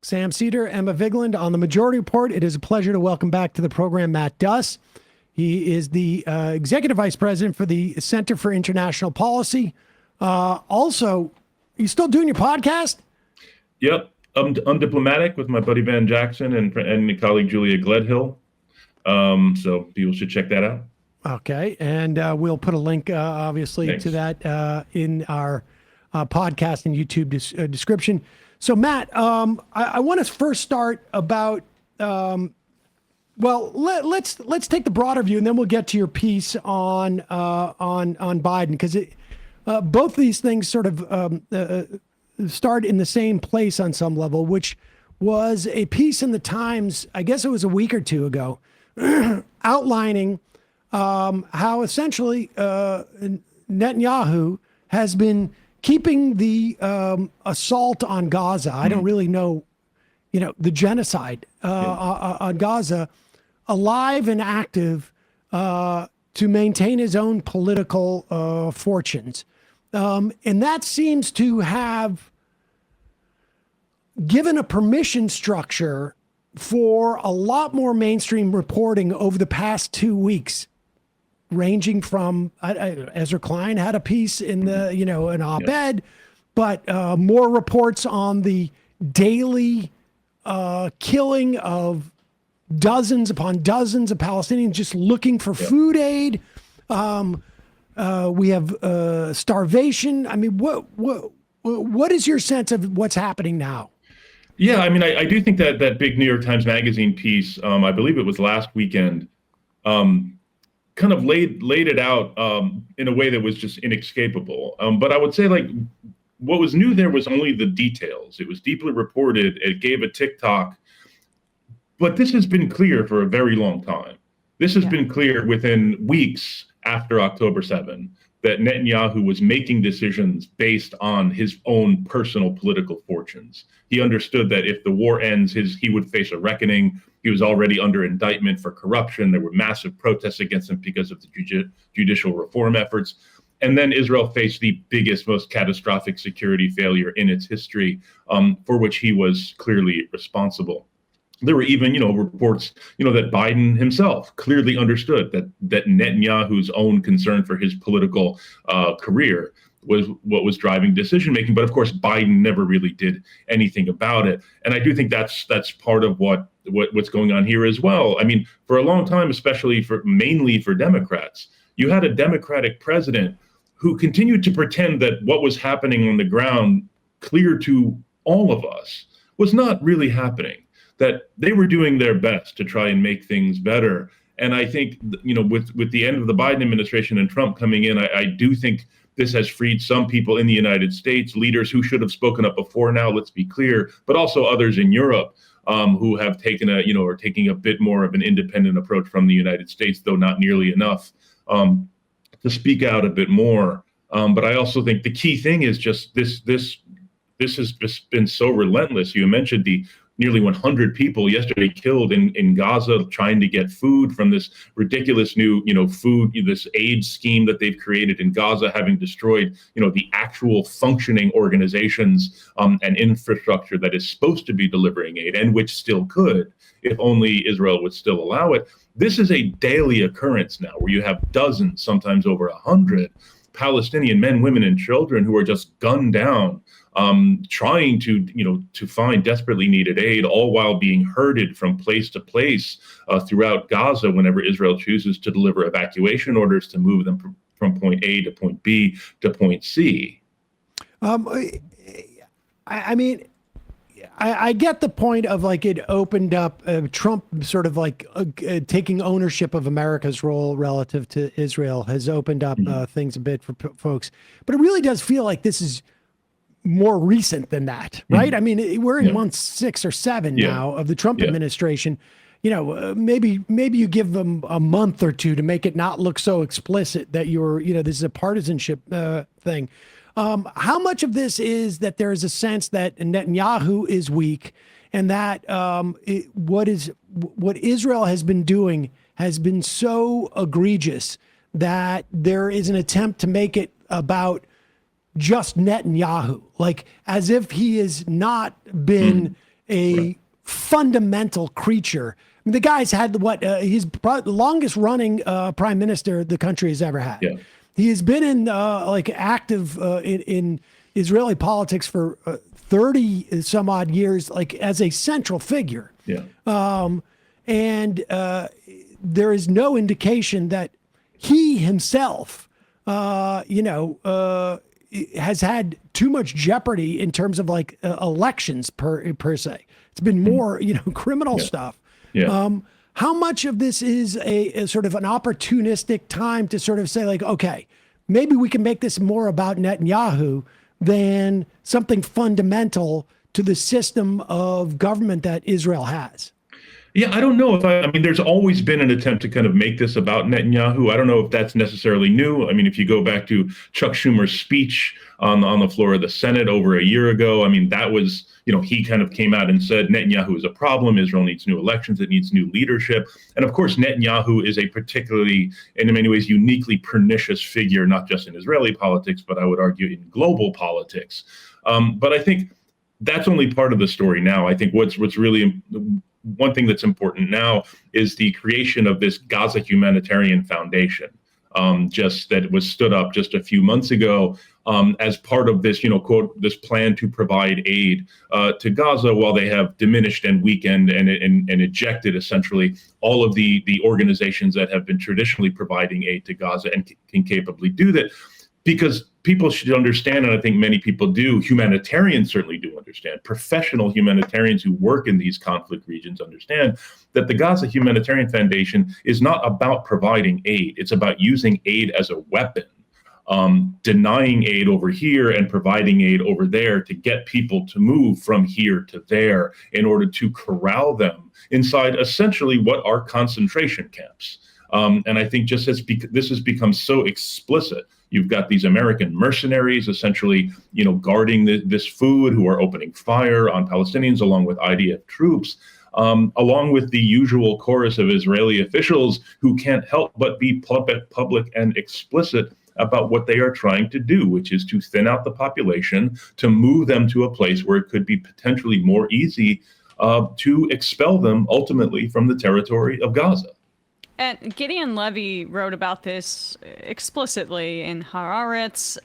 Sam Seder, Emma Vigeland on the Majority Report. It is a pleasure to welcome back to the program Matt Duss. He is the Executive Vice President for the Center for International Policy. Also, you still doing your podcast? Yep. I'm diplomatic with my buddy Van Jackson and my colleague Julia Gledhill. So people should check that out. Okay. And we'll put a link, obviously, Thanks. to that in our podcast and YouTube description. So, Matt, I want to first start about, let's take the broader view, and then we'll get to your piece on Biden, because both these things sort of start in the same place on some level, which was a piece in the Times, I guess it was a week or two ago, outlining how essentially Netanyahu has been keeping the assault on Gaza. I don't really know, the genocide on Gaza alive and active to maintain his own political fortunes. And that seems to have given a permission structure for a lot more mainstream reporting over the past 2 weeks, ranging from Ezra Klein had a piece in the, an op-ed, but more reports on the daily killing of dozens upon dozens of Palestinians just looking for food aid. We have starvation. I mean, what is your sense of what's happening now? Yeah, I mean, I do think that big New York Times Magazine piece, I believe it was last weekend, kind of laid it out in a way that was just inescapable. But I would say, what was new there was only the details. It was deeply reported. It gave a tick-tock. But this has been clear for a very long time. This has been clear within weeks after October 7, that Netanyahu was making decisions based on his own personal political fortunes. He understood that if the war ends, he would face a reckoning. He was already under indictment for corruption. There were massive protests against him because of the judicial reform efforts. And then Israel faced the biggest, most catastrophic security failure in its history, for which he was clearly responsible. There were even, reports, that Biden himself clearly understood that Netanyahu's own concern for his political career was what was driving decision making. But of course, Biden never really did anything about it. And I do think that's part of what's going on here as well. I mean, for a long time, especially mainly for Democrats, you had a Democratic president who continued to pretend that what was happening on the ground, clear to all of us, was not really happening. That they were doing their best to try and make things better. And I think, with the end of the Biden administration and Trump coming in, I do think this has freed some people in the United States, leaders who should have spoken up before now, let's be clear, but also others in Europe who have taken are taking a bit more of an independent approach from the United States, though not nearly enough, to speak out a bit more. But I also think the key thing is just this has just been so relentless. You mentioned the nearly 100 people yesterday killed in Gaza trying to get food from this ridiculous new, this aid scheme that they've created in Gaza, having destroyed, the actual functioning organizations and infrastructure that is supposed to be delivering aid, and which still could, if only Israel would still allow it. This is a daily occurrence now, where you have dozens, sometimes over 100, Palestinian men, women, and children who are just gunned down, trying to find desperately needed aid, all while being herded from place to place throughout Gaza whenever Israel chooses to deliver evacuation orders to move them from point A to point B to point C. I get the point of it opened up Trump sort of taking ownership of America's role relative to Israel has opened up things a bit for folks, but it really does feel like this is more recent than that, right? I mean, we're in month 6 or 7 now of the Trump administration. Maybe you give them a month or two to make it not look so explicit that this is a partisanship thing. How much of this is that there is a sense that Netanyahu is weak, and that what Israel has been doing has been so egregious that there is an attempt to make it about just Netanyahu, like as if he has not been a fundamental creature. I mean, the guy's had he's the longest running prime minister the country has ever had. Yeah. He has been in like active in Israeli politics for 30 some odd years, like as a central figure. Yeah. And there is no indication that he himself, has had too much jeopardy in terms of like elections per se. It's been more, criminal stuff. Yeah. How much of this is a sort of an opportunistic time to sort of say like, okay, maybe we can make this more about Netanyahu than something fundamental to the system of government that Israel has? Yeah, I don't know if I mean, there's always been an attempt to kind of make this about Netanyahu. I don't know if that's necessarily new. I mean, if you go back to Chuck Schumer's speech on the floor of the Senate over a year ago, I mean, that was, he kind of came out and said Netanyahu is a problem. Israel needs new elections. It needs new leadership. And of course, Netanyahu is a particularly, in many ways, uniquely pernicious figure, not just in Israeli politics, but I would argue in global politics. But I think that's only part of the story now. I think what's really one thing that's important now is the creation of this Gaza Humanitarian Foundation, just that was stood up just a few months ago as part of this, quote, this plan to provide aid to Gaza, while they have diminished and weakened and ejected essentially all of the organizations that have been traditionally providing aid to Gaza and can capably do that. Because people should understand, and I think many people do, humanitarians certainly do understand, professional humanitarians who work in these conflict regions understand that the Gaza Humanitarian Foundation is not about providing aid. It's about using aid as a weapon, denying aid over here and providing aid over there to get people to move from here to there in order to corral them inside essentially what are concentration camps. And I think just as this has become so explicit, you've got these American mercenaries essentially, guarding this food, who are opening fire on Palestinians along with IDF troops, along with the usual chorus of Israeli officials who can't help but be public and explicit about what they are trying to do, which is to thin out the population, to move them to a place where it could be potentially more easy to expel them ultimately from the territory of Gaza. And Gideon Levy wrote about this explicitly in Haaretz,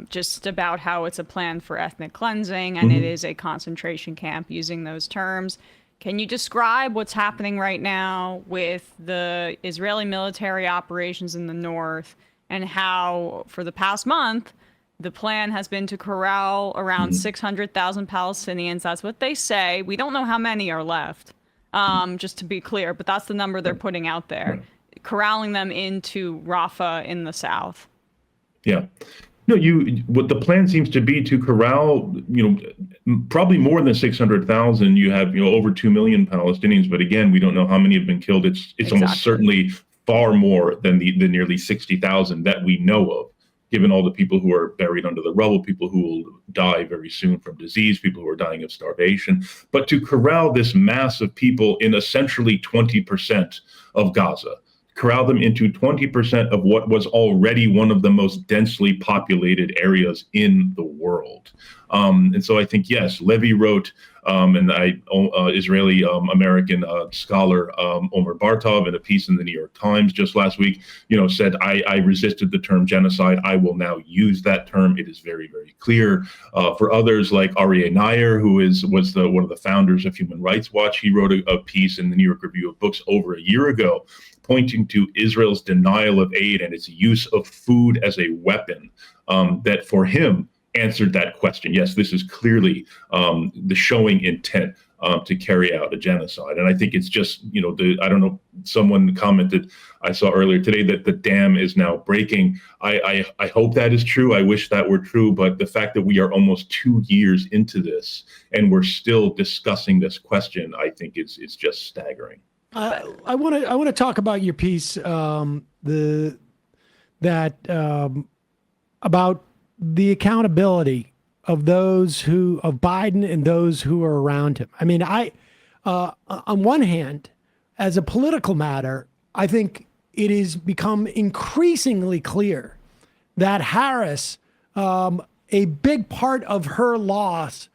just about how it's a plan for ethnic cleansing and it is a concentration camp, using those terms. Can you describe what's happening right now with the Israeli military operations in the north, and how for the past month the plan has been to corral around 600,000 Palestinians? That's what they say. We don't know how many are left. Just to be clear, but that's the number they're putting out there, corralling them into Rafah in the south. Yeah. No, what the plan seems to be to corral, probably more than 600,000. You have, over 2 million Palestinians, but again, we don't know how many have been killed. It's exactly. Almost certainly far more than the nearly 60,000 that we know of, given all the people who are buried under the rubble, people who will die very soon from disease, people who are dying of starvation. But to corral this mass of people in essentially 20% of Gaza, corral them into 20% of what was already one of the most densely populated areas in the world. And so I think, yes, Levy wrote, and Israeli American scholar Omer Bartov, in a piece in the New York Times just last week, said, I resisted the term genocide. I will now use that term. It is very, very clear. For others like Aryeh Nair, who was one of the founders of Human Rights Watch, he wrote a piece in the New York Review of Books over a year ago, pointing to Israel's denial of aid and its use of food as a weapon, that for him answered that question. Yes, this is clearly the showing intent to carry out a genocide. And I think it's just, I don't know, someone commented, I saw earlier today, that the dam is now breaking. I hope that is true. I wish that were true. But the fact that we are almost 2 years into this and we're still discussing this question, I think is just staggering. I want to talk about your piece, about the accountability of Biden and those who are around him. I mean, on one hand, as a political matter, I think it has become increasingly clear that Harris, a big part of her loss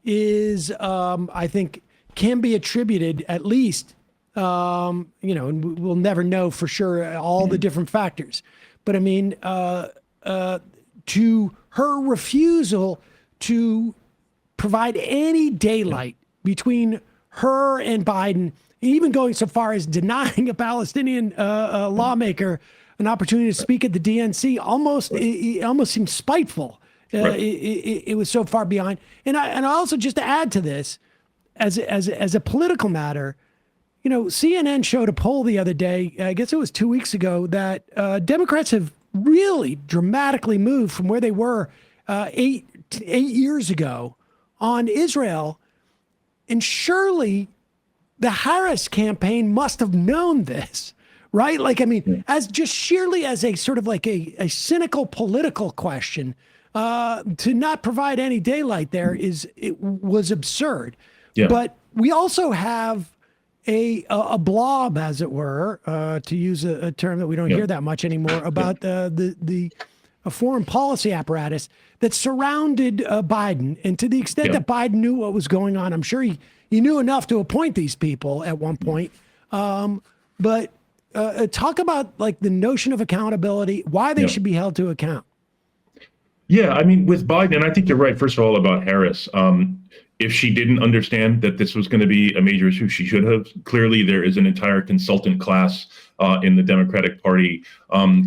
is, I think, can be attributed at least, and we'll never know for sure all the different factors. But I mean, to her refusal to provide any daylight between her and Biden, even going so far as denying a Palestinian lawmaker an opportunity to speak at the DNC, it almost seems spiteful. Right. It was so far behind. And I also, just to add to this, as a political matter, CNN showed a poll the other day, I guess it was 2 weeks ago, that Democrats have really dramatically moved from where they were 8 years ago on Israel. And surely the Harris campaign must have known this, right? Like, I mean, as just sheerly as a sort of like a cynical political question, to not provide any daylight there was absurd. Yeah. But we also have a blob, as it were, to use a term that we don't hear that much anymore, about the foreign policy apparatus that surrounded Biden. And to the extent that Biden knew what was going on, I'm sure he knew enough to appoint these people at one point. But talk about like the notion of accountability, why they should be held to account. Yeah, I mean, with Biden, and I think you're right, first of all, about Harris. If she didn't understand that this was going to be a major issue, she should have. Clearly, there is an entire consultant class in the Democratic Party,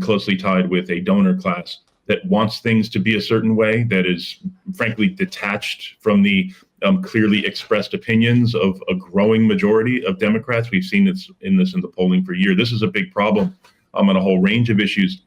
closely tied with a donor class, that wants things to be a certain way, that is, frankly, detached from the clearly expressed opinions of a growing majority of Democrats. We've seen this in the polling for years. This is a big problem on a whole range of issues.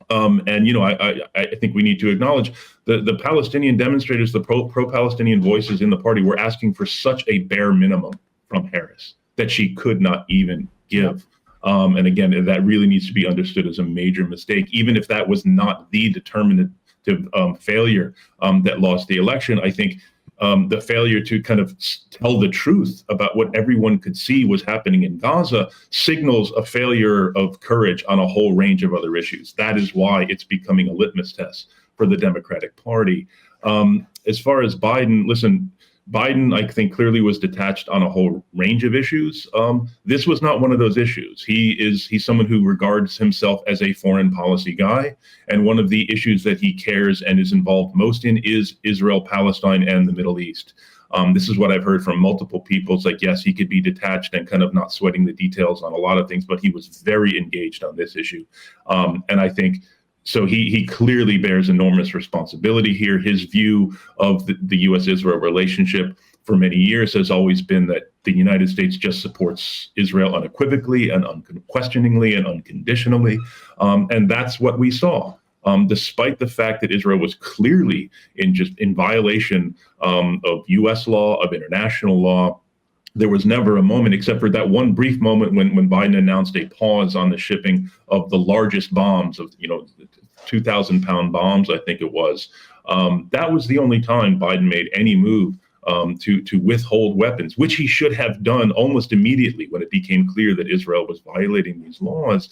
I think we need to acknowledge the Palestinian demonstrators, the pro-Palestinian voices in the party, were asking for such a bare minimum from Harris that she could not even give. And again, that really needs to be understood as a major mistake, even if that was not the determinative failure that lost the election. I think the failure to kind of tell the truth about what everyone could see was happening in Gaza signals a failure of courage on a whole range of other issues. That is why it's becoming a litmus test for the Democratic Party. As far as Biden, listen, Biden, I think, clearly was detached on a whole range of issues. This was not one of those issues. He's someone who regards himself as a foreign policy guy. And one of the issues that he cares and is involved most in is Israel, Palestine, and the Middle East. This is what I've heard from multiple people. It's like, yes, he could be detached and kind of not sweating the details on a lot of things, but he was very engaged on this issue. And I think, so he clearly bears enormous responsibility here. His view of the U.S.-Israel relationship for many years has always been that the United States just supports Israel unequivocally and unquestioningly and unconditionally. And that's what we saw. Despite the fact that Israel was clearly in violation of U.S. law, of international law, there was never a moment, except for that one brief moment when Biden announced a pause on the shipping of the largest bombs, of 2,000-pound bombs, I think it was. That was the only time Biden made any move to withhold weapons, which he should have done almost immediately when it became clear that Israel was violating these laws.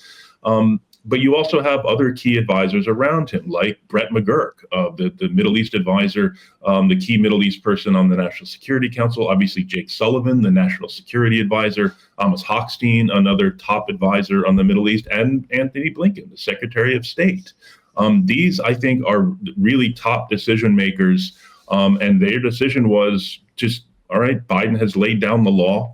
But you also have other key advisors around him, like Brett McGurk, the Middle East advisor, the key Middle East person on the National Security Council, obviously Jake Sullivan, the National Security Advisor, Amos Hochstein, another top advisor on the Middle East, and Anthony Blinken, the Secretary of State. These, I think, are really top decision makers, and their decision was just, all right, Biden has laid down the law.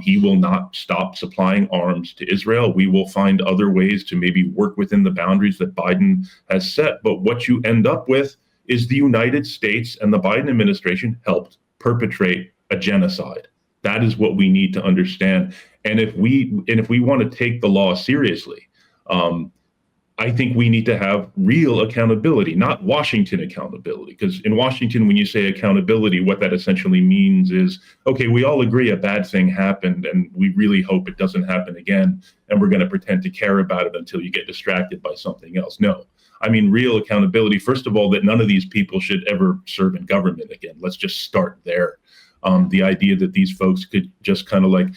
He will not stop supplying arms to Israel. We will find other ways to maybe work within the boundaries that Biden has set. But what you end up with is the United States and the Biden administration helped perpetrate a genocide. That is what we need to understand. And if we want to take the law seriously, I think we need to have real accountability, not Washington accountability. Because in Washington, when you say accountability, what that essentially means is, okay, we all agree a bad thing happened and we really hope it doesn't happen again. And we're going to pretend to care about it until you get distracted by something else. No, I mean, real accountability. First of all, that none of these people should ever serve in government again. Let's just start there. The idea that these folks could just kind of like,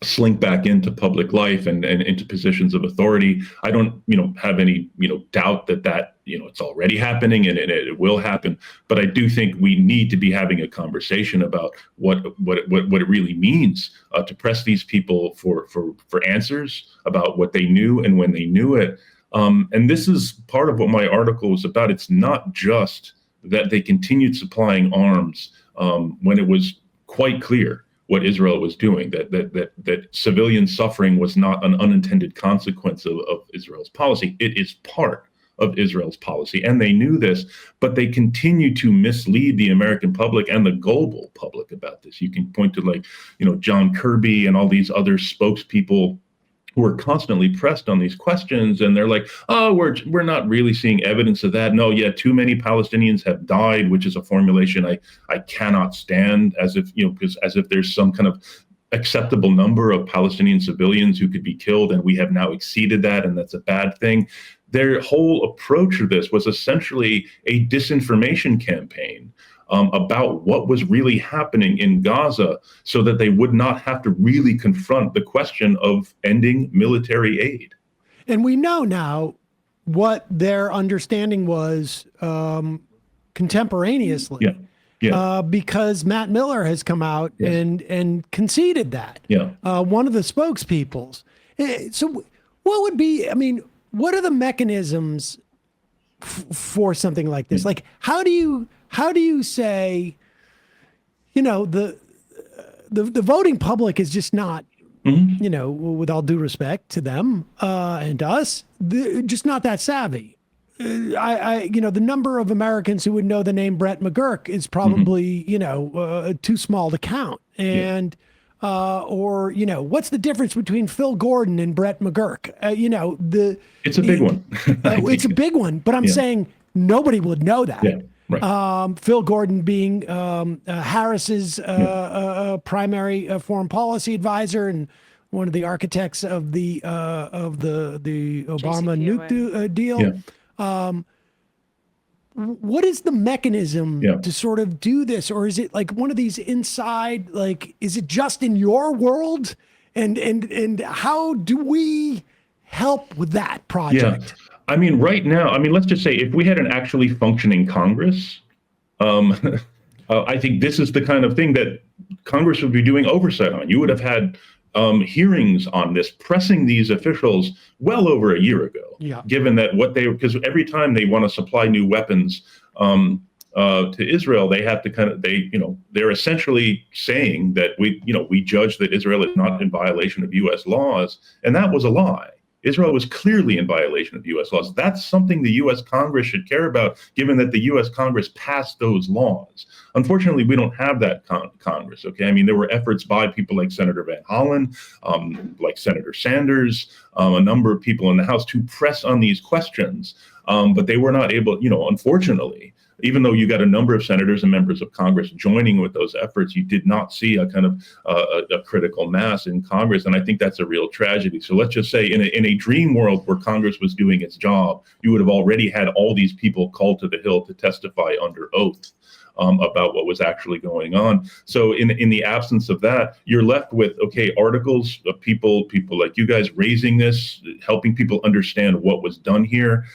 slink back into public life and into positions of authority. I don't, have any, doubt that it's already happening and it will happen. But I do think we need to be having a conversation about what it really means to press these people for answers about what they knew and when they knew it. And this is part of what my article was about. It's not just that they continued supplying arms when it was quite clear what Israel was doing, that civilian suffering was not an unintended consequence of Israel's policy. It is part of Israel's policy, and they knew this, but they continue to mislead the American public and the global public about this. You can point to John Kirby and all these other spokespeople who are constantly pressed on these questions, and they're like, oh, we're not really seeing evidence of that. No, yeah, too many Palestinians have died, which is a formulation I cannot stand, as if there's some kind of acceptable number of Palestinian civilians who could be killed, and we have now exceeded that, and that's a bad thing. Their whole approach to this was essentially a disinformation campaign about what was really happening in Gaza, so that they would not have to really confront the question of ending military aid. And we know now what their understanding was contemporaneously. Because Matt Miller has come out and conceded that. One of the spokespeoples. So what would be, what are the mechanisms for something like this? Like, how do you say, the voting public is just not, with all due respect to them and us, just not that savvy. The number of Americans who would know the name Brett McGurk is probably, too small to count. And, what's the difference between Phil Gordon and Brett McGurk? It's a big one. It's a big one, but I'm saying nobody would know that. Right. Phil Gordon being Harris's primary foreign policy advisor and one of the architects of the Obama nuke deal. What is the mechanism to sort of do this, or is it like one of these inside? Like, is it just in your world, and how do we help with that project? Right now, let's just say if we had an actually functioning Congress, I think this is the kind of thing that Congress would be doing oversight on. You would have had hearings on this, pressing these officials well over a year ago, given that because every time they want to supply new weapons to Israel, they have to they're essentially saying that we judge that Israel is not in violation of U.S. laws, and that was a lie. Israel was clearly in violation of U.S. laws. That's something the U.S. Congress should care about, given that the U.S. Congress passed those laws. Unfortunately, we don't have that Congress, okay? There were efforts by people like Senator Van Hollen, like Senator Sanders, a number of people in the House to press on these questions, but they were not able, unfortunately, even though you got a number of senators and members of Congress joining with those efforts, you did not see a kind of a critical mass in Congress. And I think that's a real tragedy. So let's just say in a dream world where Congress was doing its job, you would have already had all these people called to the Hill to testify under oath about what was actually going on. So in the absence of that, you're left with, articles of people like you guys raising this, helping people understand what was done here.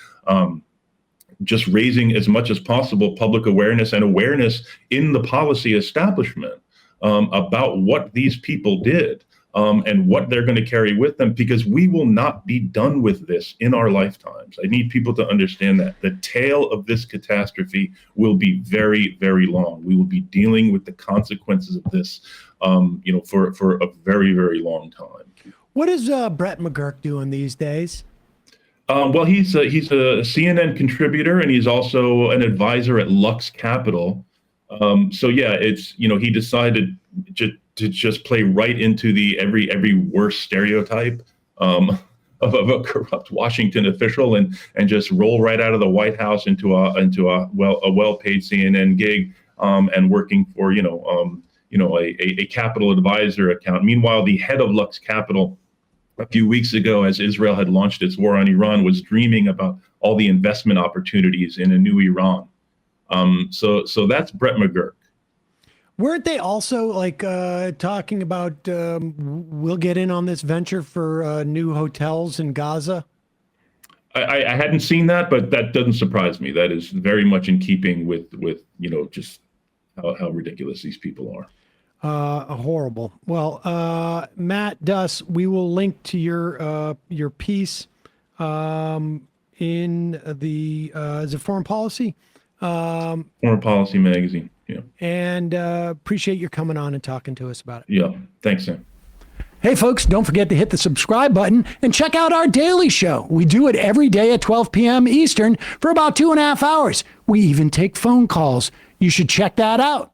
Just raising as much as possible public awareness and awareness in the policy establishment about what these people did and what they're going to carry with them, because we will not be done with this in our lifetimes. I need people to understand that the tail of this catastrophe will be very, very long. We will be dealing with the consequences of this, for a very, very long time. What is Brett McGurk doing these days? Well, he's a CNN contributor, and he's also an advisor at Lux Capital. It's he decided to just play right into the every worst stereotype of a corrupt Washington official, and just roll right out of the White House into a well-paid CNN gig, and working for a capital advisor account. Meanwhile, the head of Lux Capital, a few weeks ago, as Israel had launched its war on Iran, was dreaming about all the investment opportunities in a new Iran. So that's Brett McGurk. Weren't they also like talking about we'll get in on this venture for new hotels in Gaza? I hadn't seen that, but that doesn't surprise me. That is very much in keeping with just how ridiculous these people are. Horrible. Well, Matt, Duss, we will link to your piece in the is it Foreign Policy? Foreign Policy magazine. Yeah. And appreciate your coming on and talking to us about it. Yeah. Thanks, Sam. Hey, folks, don't forget to hit the subscribe button and check out our daily show. We do it every day at 12 p.m. Eastern for about 2.5 hours. We even take phone calls. You should check that out.